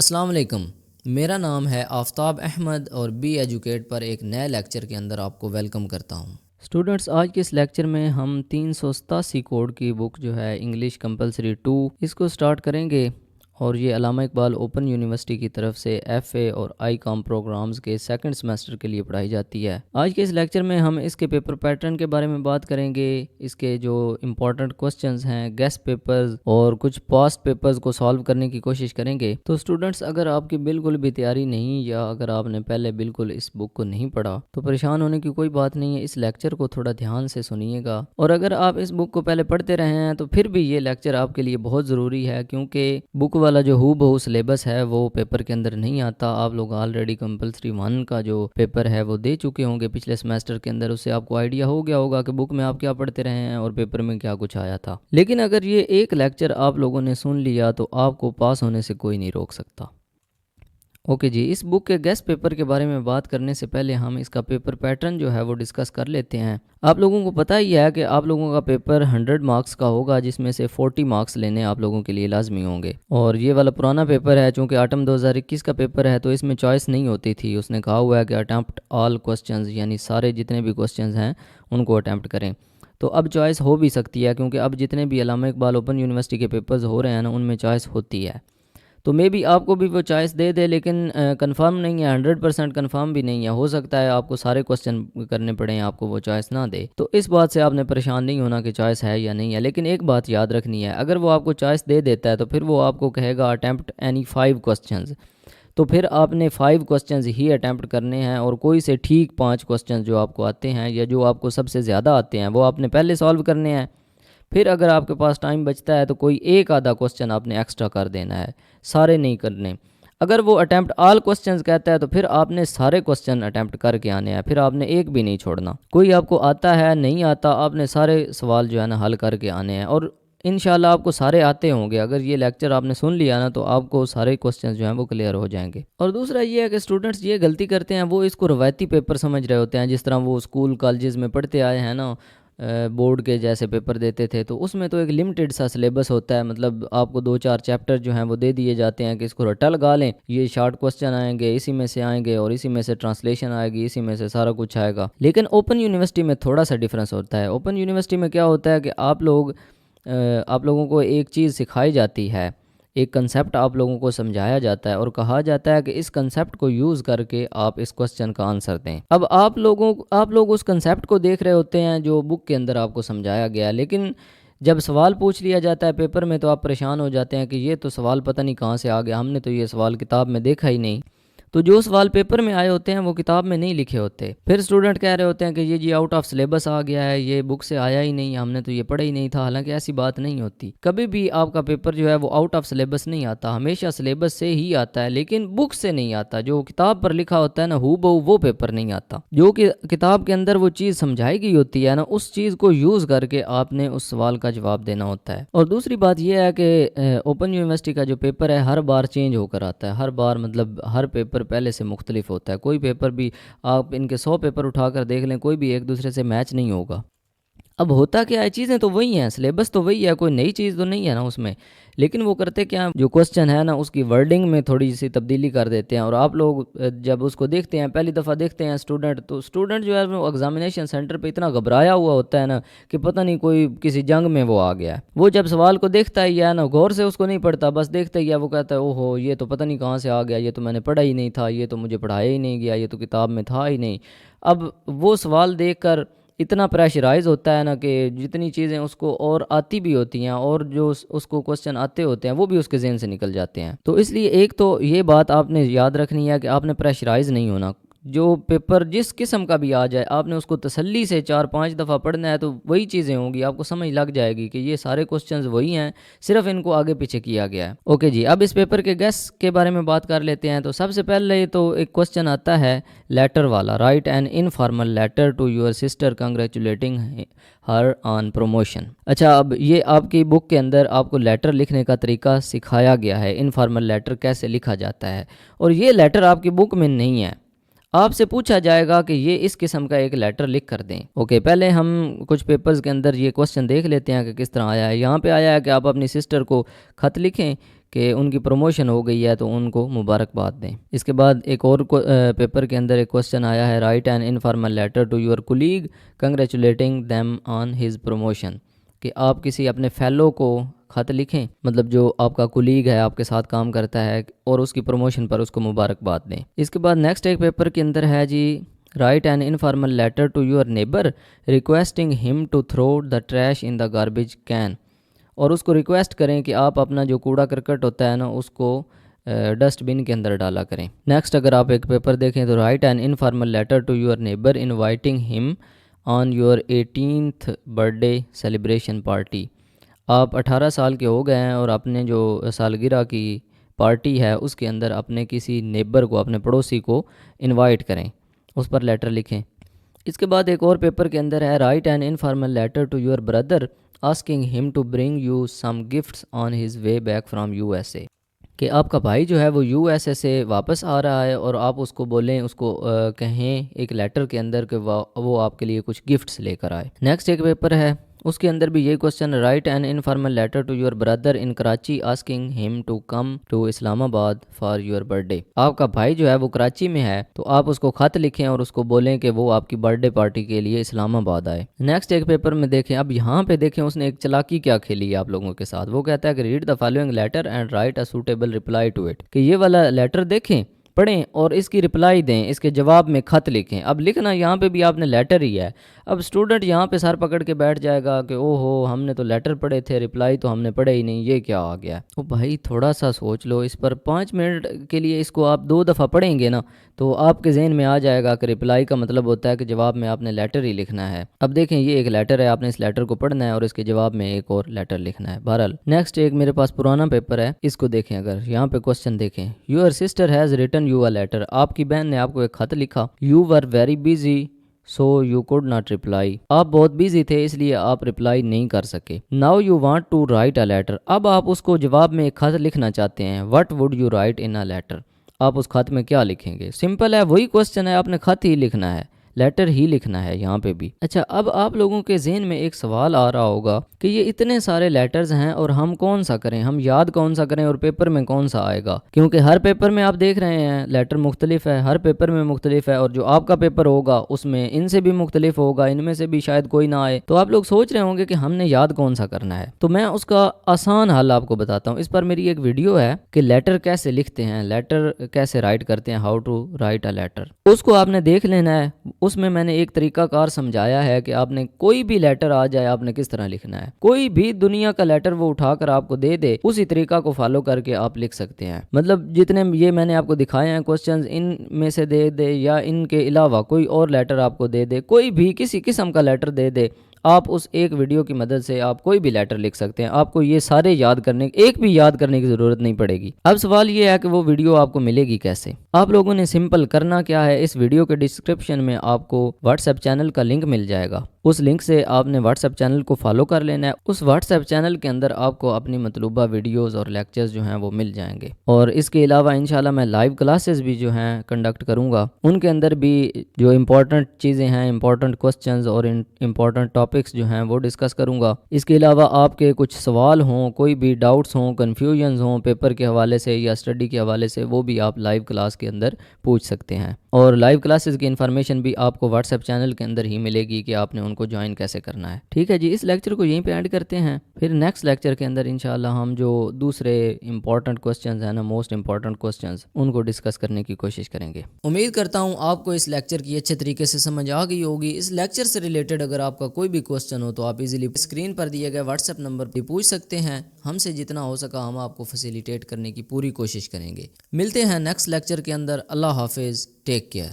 السلام علیکم، میرا نام ہے آفتاب احمد اور بی ایجوکیٹ پر ایک نئے لیکچر کے اندر آپ کو ویلکم کرتا ہوں۔ اسٹوڈنٹس، آج کے اس لیکچر میں ہم 387 کوڈ کی بک جو ہے انگلش کمپلسری 2 اس کو سٹارٹ کریں گے، اور یہ علامہ اقبال اوپن یونیورسٹی کی طرف سے ایف اے اور آئی کام پروگرامز کے سیکنڈ سیمسٹر کے لیے پڑھائی جاتی ہے۔ آج کے اس لیکچر میں ہم اس کے پیپر پیٹرن کے بارے میں بات کریں گے، اس کے جو امپورٹنٹ کوسچنز ہیں، گیس پیپرز اور کچھ پاسٹ پیپرز کو سالو کرنے کی کوشش کریں گے۔ تو اسٹوڈنٹس، اگر آپ کی بالکل بھی تیاری نہیں یا اگر آپ نے پہلے بالکل اس بک کو نہیں پڑھا تو پریشان ہونے کی کوئی بات نہیں ہے، اس لیکچر کو تھوڑا دھیان سے سنیے گا، اور اگر آپ اس بک کو پہلے پڑھتے رہے ہیں تو پھر بھی یہ لیکچر آپ کے لیے بہت ضروری ہے، کیونکہ بک والا جو ہو بہو سلیبس ہے وہ پیپر کے اندر نہیں آتا۔ آپ لوگ آلریڈی کمپلسری 1 کا جو پیپر ہے وہ دے چکے ہوں گے پچھلے سیمیسٹر کے اندر، اس سے آپ کو آئیڈیا ہو گیا ہوگا کہ بک میں آپ کیا پڑھتے رہے ہیں اور پیپر میں کیا کچھ آیا تھا۔ لیکن اگر یہ ایک لیکچر آپ لوگوں نے سن لیا تو آپ کو پاس ہونے سے کوئی نہیں روک سکتا۔ اوکے جی، اس بک کے گیس پیپر کے بارے میں بات کرنے سے پہلے ہم اس کا پیپر پیٹرن جو ہے وہ ڈسکس کر لیتے ہیں۔ آپ لوگوں کو پتہ ہی ہے کہ آپ لوگوں کا پیپر 100 مارکس کا ہوگا، جس میں سے 40 مارکس لینے آپ لوگوں کے لیے لازمی ہوں گے، اور یہ والا پرانا پیپر ہے، چونکہ آٹم 2021 کا پیپر ہے تو اس میں چوائس نہیں ہوتی تھی۔ اس نے کہا ہوا ہے کہ اٹیمپٹ آل کوسچنز، یعنی سارے جتنے بھی کوسچنز ہیں ان کو اٹیمپٹ کریں۔ تو اب چوائس ہو بھی سکتی ہے، کیونکہ اب جتنے بھی علامہ اقبال اوپن یونیورسٹی کے پیپرز ہو رہے ہیں نا، ان میں چوائس ہوتی ہے، تو مے بی آپ کو بھی وہ چوائس دے دے، لیکن کنفرم نہیں ہے، 100% کنفرم بھی نہیں ہے، ہو سکتا ہے آپ کو سارے کوسچن کرنے پڑیں، آپ کو وہ چوائس نہ دے۔ تو اس بات سے آپ نے پریشان نہیں ہونا کہ چوائس ہے یا نہیں ہے، لیکن ایک بات یاد رکھنی ہے، اگر وہ آپ کو چوائس دے دیتا ہے تو پھر وہ آپ کو کہے گا اٹیمپٹ اینی 5 کوسچنز، تو پھر آپ نے 5 کوسچنز ہی اٹیمپٹ کرنے ہیں، اور کوئی سے ٹھیک 5 کوسچنز جو آپ کو آتے ہیں یا جو آپ کو سب سے زیادہ آتے ہیں وہ آپ نے پہلے سالو کرنے ہیں۔ پھر اگر آپ کے پاس ٹائم بچتا ہے تو کوئی ایک آدھا کوسچن آپ نے ایکسٹرا کر دینا ہے، سارے نہیں کرنے۔ اگر وہ اٹیمپٹ آل کوسچنز کہتا ہے تو پھر آپ نے سارے کوسچن اٹیمپٹ کر کے آنے ہیں، پھر آپ نے ایک بھی نہیں چھوڑنا۔ کوئی آپ کو آتا ہے نہیں آتا، آپ نے سارے سوال جو ہے نا حل کر کے آنے ہیں، اور انشاءاللہ آپ کو سارے آتے ہوں گے۔ اگر یہ لیکچر آپ نے سن لیا نا تو آپ کو سارے کوسچنز جو ہیں وہ کلیئر ہو جائیں گے۔ اور دوسرا یہ ہے کہ اسٹوڈنٹس یہ غلطی کرتے ہیں، وہ اس کو روایتی پیپر سمجھ رہے ہوتے ہیں، جس طرح وہ اسکول کالجز میں پڑھتے آئے ہیں نا، بورڈ کے جیسے پیپر دیتے تھے، تو اس میں تو ایک لمیٹڈ سا سلیبس ہوتا ہے، مطلب آپ کو 2-4 چیپٹر جو ہیں وہ دے دیے جاتے ہیں کہ اس کو رٹا لگا لیں، یہ شارٹ کوسچن آئیں گے، اسی میں سے آئیں گے، اور اسی میں سے ٹرانسلیشن آئے گی، اسی میں سے سارا کچھ آئے گا۔ لیکن اوپن یونیورسٹی میں تھوڑا سا ڈیفرنس ہوتا ہے۔ اوپن یونیورسٹی میں کیا ہوتا ہے کہ آپ لوگوں کو ایک چیز سکھائی جاتی ہے، ایک کنسیپٹ آپ لوگوں کو سمجھایا جاتا ہے، اور کہا جاتا ہے کہ اس کنسیپٹ کو یوز کر کے آپ اس کوسچن کا آنسر دیں۔ اب آپ لوگ اس کنسیپٹ کو دیکھ رہے ہوتے ہیں جو بک کے اندر آپ کو سمجھایا گیا ہے، لیکن جب سوال پوچھ لیا جاتا ہے پیپر میں تو آپ پریشان ہو جاتے ہیں کہ یہ تو سوال پتہ نہیں کہاں سے آ گیا، ہم نے تو یہ سوال کتاب میں دیکھا ہی نہیں۔ تو جو سوال پیپر میں آئے ہوتے ہیں وہ کتاب میں نہیں لکھے ہوتے، پھر اسٹوڈنٹ کہہ رہے ہوتے ہیں کہ یہ جی آؤٹ آف سلیبس آ گیا ہے، یہ بک سے آیا ہی نہیں، ہم نے تو یہ پڑھا ہی نہیں تھا۔ حالانکہ ایسی بات نہیں ہوتی، کبھی بھی آپ کا پیپر جو ہے وہ آؤٹ آف سلیبس نہیں آتا، ہمیشہ سلیبس سے ہی آتا ہے، لیکن بک سے نہیں آتا۔ جو کتاب پر لکھا ہوتا ہے نا ہو بہو، وہ پیپر نہیں آتا۔ جو کہ کتاب کے اندر وہ چیز سمجھائی گئی ہوتی ہے نا، اس چیز کو یوز کر کے آپ نے اس سوال کا جواب دینا ہوتا ہے۔ اور دوسری بات یہ ہے کہ اوپن یونیورسٹی کا جو پیپر ہے ہر بار چینج ہو کر آتا ہے، ہر بار مطلب ہر پیپر پہلے سے مختلف ہوتا ہے۔ کوئی پیپر بھی آپ ان کے 100 پیپر اٹھا کر دیکھ لیں، کوئی بھی ایک دوسرے سے میچ نہیں ہوگا۔ اب ہوتا کیا ہے، چیزیں تو وہی ہیں، سلیبس تو وہی ہے، کوئی نئی چیز تو نہیں ہے نا اس میں، لیکن وہ کرتے کیا، جو کوسچن ہے نا اس کی ورڈنگ میں تھوڑی سی تبدیلی کر دیتے ہیں، اور آپ لوگ جب اس کو دیکھتے ہیں، پہلی دفعہ دیکھتے ہیں تو اسٹوڈنٹ جو ہے وہ ایگزامینیشن سینٹر پہ اتنا گھبرایا ہوا ہوتا ہے نا کہ پتہ نہیں کوئی کسی جنگ میں وہ آ گیا ہے۔ وہ جب سوال کو دیکھتا ہی ہے نا، غور سے اس کو نہیں پڑھتا، بس دیکھتا ہی ہے، وہ کہتا ہے اوہو یہ تو پتہ نہیں کہاں سے آ گیا، یہ تو میں نے پڑھا ہی نہیں تھا، یہ تو مجھے پڑھایا ہی نہیں گیا، یہ تو کتاب میں تھا ہی نہیں۔ اب وہ سوال دیکھ کر اتنا پریشرائز ہوتا ہے نا کہ جتنی چیزیں اس کو اور آتی بھی ہوتی ہیں، اور جو اس کو کوسچن آتے ہوتے ہیں وہ بھی اس کے ذہن سے نکل جاتے ہیں۔ تو اس لیے ایک تو یہ بات آپ نے یاد رکھنی ہے کہ آپ نے پریشرائز نہیں ہونا۔ جو پیپر جس قسم کا بھی آ جائے، آپ نے اس کو تسلی سے 4-5 دفعہ پڑھنا ہے، تو وہی چیزیں ہوں گی، آپ کو سمجھ لگ جائے گی کہ یہ سارے کوسچنز وہی ہیں، صرف ان کو آگے پیچھے کیا گیا ہے۔ اوکے جی، اب اس پیپر کے گیس کے بارے میں بات کر لیتے ہیں۔ تو سب سے پہلے تو ایک کوسچن آتا ہے لیٹر والا، write an informal letter to your sister congratulating her on promotion. اچھا، اب یہ آپ کی بک کے اندر آپ کو لیٹر لکھنے کا طریقہ سکھایا گیا ہے، انفارمل لیٹر کیسے لکھا جاتا ہے، اور یہ لیٹر آپ کی بک میں نہیں ہے۔ آپ سے پوچھا جائے گا کہ یہ اس قسم کا ایک لیٹر لکھ کر دیں. اوکے, پہلے ہم کچھ پیپرز کے اندر یہ کوسچن دیکھ لیتے ہیں کہ کس طرح آیا ہے. یہاں پہ آیا ہے کہ آپ اپنی سسٹر کو خط لکھیں کہ ان کی پروموشن ہو گئی ہے تو ان کو مبارکباد دیں. اس کے بعد ایک اور پیپر کے اندر ایک کوسچن آیا ہے, write an informal letter to your colleague congratulating them on his promotion, کہ آپ کسی اپنے فیلو کو خط لکھیں, مطلب جو آپ کا کولیگ ہے, آپ کے ساتھ کام کرتا ہے, اور اس کی پروموشن پر اس کو مبارکباد دیں. اس کے بعد نیکسٹ ایک پیپر کے اندر ہے جی, write an informal letter to your neighbour requesting him to throw the trash in the garbage can, اور اس کو ریکویسٹ کریں کہ آپ اپنا جو کوڑا کرکٹ ہوتا ہے نا اس کو ڈسٹ بن کے اندر ڈالا کریں. نیکسٹ اگر آپ ایک پیپر دیکھیں تو write an informal letter to your neighbour inviting him on your 18th birthday celebration party. آپ 18 سال کے ہو گئے ہیں اور اپنے جو سالگرہ کی پارٹی ہے اس کے اندر اپنے کسی نیبر کو, اپنے پڑوسی کو انوائٹ کریں, اس پر لیٹر لکھیں. اس کے بعد ایک اور پیپر کے اندر ہے, write an informal letter to your brother asking him to bring you some gifts on his way back from USA, کہ آپ کا بھائی جو ہے وہ USA سے واپس آ رہا ہے اور آپ اس کو بولیں, اس کو کہیں ایک لیٹر کے اندر کہ وہ آپ کے لیے کچھ گفٹس لے کر آئے. نیکسٹ ایک پیپر ہے, اس کے اندر بھی یہی question, right an informal letter to your brother in Karachi asking him to come to Islamabad for your birth day. آپ کا بھائی جو ہے وہ کراچی میں ہے تو آپ اس کو خط لکھیں اور اس کو بولیں کہ وہ آپ کی برتھ ڈے پارٹی کے لیے اسلام آباد آئے. نیکسٹ ایک پیپر میں دیکھیں, اب یہاں پہ دیکھیں اس نے ایک چلاکی کیا کھیلی ہے آپ لوگوں کے ساتھ. وہ کہتا ہے کہ read the following letter and write a suitable reply to it, کہ یہ والا لیٹر دیکھیں, پڑھیں اور اس کی رپلائی دیں, اس کے جواب میں خط لکھیں. اب لکھنا یہاں پہ بھی آپ نے لیٹر ہی ہے. اب اسٹوڈنٹ یہاں پہ سر پکڑ کے بیٹھ جائے گا کہ او ہو ہم نے تو لیٹر پڑھے تھے, رپلائی تو ہم نے پڑھے ہی نہیں, یہ کیا آ گیا. او بھائی تھوڑا سا سوچ لو, اس پر 5 منٹ کے لیے اس کو آپ 2 دفعہ پڑھیں گے نا تو آپ کے ذہن میں آ جائے گا کہ رپلائی کا مطلب ہوتا ہے کہ جواب میں آپ نے لیٹر ہی لکھنا ہے. اب دیکھیں یہ ایک لیٹر ہے, آپ نے اس لیٹر کو پڑھنا ہے اور اس کے جواب میں ایک اور لیٹر لکھنا ہے. بہرحال نیکسٹ ایک میرے پاس پرانا پیپر ہے, اس کو دیکھیں. اگر یہاں پہ کوسچن دیکھیں, your sister has written you a letter, آپ کی بہن نے آپ کو ایک خط لکھا. You were very busy so you could not reply, آپ بہت بیزی تھے اس لیے آپ رپلائی نہیں کر سکے. Now you want to write a letter, اب آپ اس کو جواب میں ایک خط لکھنا چاہتے ہیں. What would you write in a letter, آپ اس خط میں کیا لکھیں گے؟ سمپل ہے, وہی کوسچن ہے, آپ نے خط ہی لکھنا ہے, لیٹر ہی لکھنا ہے یہاں پہ بھی. اچھا, اب آپ لوگوں کے ذہن میں ایک سوال آ رہا ہوگا کہ یہ اتنے سارے لیٹرز ہیں اور ہم کون سا کریں, ہم یاد کون سا کریں اور پیپر میں کون سا آئے گا, کیونکہ ہر پیپر میں آپ دیکھ رہے ہیں لیٹر مختلف ہے, ہر پیپر میں مختلف ہے, اور جو آپ کا پیپر ہوگا اس میں ان سے بھی مختلف ہوگا, ان میں سے بھی شاید کوئی نہ آئے. تو آپ لوگ سوچ رہے ہوں گے کہ ہم نے یاد کون سا کرنا ہے, تو میں اس کا آسان حل آپ کو بتاتا ہوں. اس پر میری ایک ویڈیو ہے کہ لیٹر کیسے لکھتے ہیں, لیٹر کیسے رائٹ کرتے ہیں, how to write a letter, اس کو آپ نے دیکھ لینا ہے. اس میں نے ایک طریقہ کار سمجھایا ہے کہ آپ نے کوئی بھی لیٹر آ جائے آپ نے کس طرح لکھنا ہے. کوئی بھی دنیا کا لیٹر وہ اٹھا کر آپ کو دے دے, اسی طریقہ کو فالو کر کے آپ لکھ سکتے ہیں. مطلب جتنے یہ میں نے آپ کو دکھائے ہیں کوسچنز, ان میں سے دے دے یا ان کے علاوہ کوئی اور لیٹر آپ کو دے دے, کوئی بھی کسی قسم کا لیٹر دے دے, آپ اس ایک ویڈیو کی مدد سے آپ کوئی بھی لیٹر لکھ سکتے ہیں. آپ کو یہ سارے یاد کرنے, ایک بھی یاد کرنے کی ضرورت نہیں پڑے گی. اب سوال یہ ہے کہ وہ ویڈیو آپ کو ملے گی کیسے. آپ لوگوں نے سمپل کرنا کیا ہے, اس ویڈیو کے ڈسکرپشن میں آپ کو واٹس ایپ چینل کا لنک مل جائے گا. اس لنک سے آپ نے واٹس ایپ چینل کو فالو کر لینا ہے. اس واٹس ایپ چینل کے اندر آپ کو اپنی مطلوبہ ویڈیوز اور لیکچرز جو ہیں وہ مل جائیں گے. اور اس کے علاوہ انشاءاللہ میں لائیو کلاسز بھی جو ہیں کنڈکٹ کروں گا, ان کے اندر بھی جو امپورٹنٹ چیزیں ہیں, امپورٹنٹ کوسچنز اور امپورٹنٹ ٹاپکس جو ہیں وہ ڈسکس کروں گا. اس کے علاوہ آپ کے کچھ سوال ہوں, کوئی بھی ڈاؤٹس ہوں, کنفیوژنز ہوں پیپر کے حوالے سے یا اسٹڈی کے حوالے سے, وہ بھی آپ لائیو کلاس کے اندر پوچھ سکتے ہیں. اور لائیو کلاسز کی انفارمیشن بھی آپ کو واٹس ایپ چینل کے اندر ہی ملے گی کہ آپ نے ان کو جوائن کیسے کرنا ہے. ٹھیک ہے جی, اس لیکچر کو یہیں پہ ایڈ کرتے ہیں. پھر نیکسٹ لیکچر کے اندر انشاءاللہ ہم جو دوسرے امپورٹنٹ کوسچنز ہیں نا, موسٹ امپورٹنٹ کوسچنز, ان کو ڈسکس کرنے کی کوشش کریں گے. امید کرتا ہوں آپ کو اس لیکچر کی اچھے طریقے سے سمجھ آ گئی ہوگی. اس لیکچر سے ریلیٹڈ اگر آپ کا کوئی بھی کوسچن ہو تو آپ ایزیلی اسکرین پر دیے گئے واٹس ایپ نمبر پہ پوچھ سکتے ہیں. ہم سے جتنا ہو سکا ہم آپ کو فیسیلیٹیٹ کرنے کی پوری کوشش کریں گے. ملتے ہیں نیکسٹ لیکچر کے اندر. اللہ حافظ, ٹیک کیئر.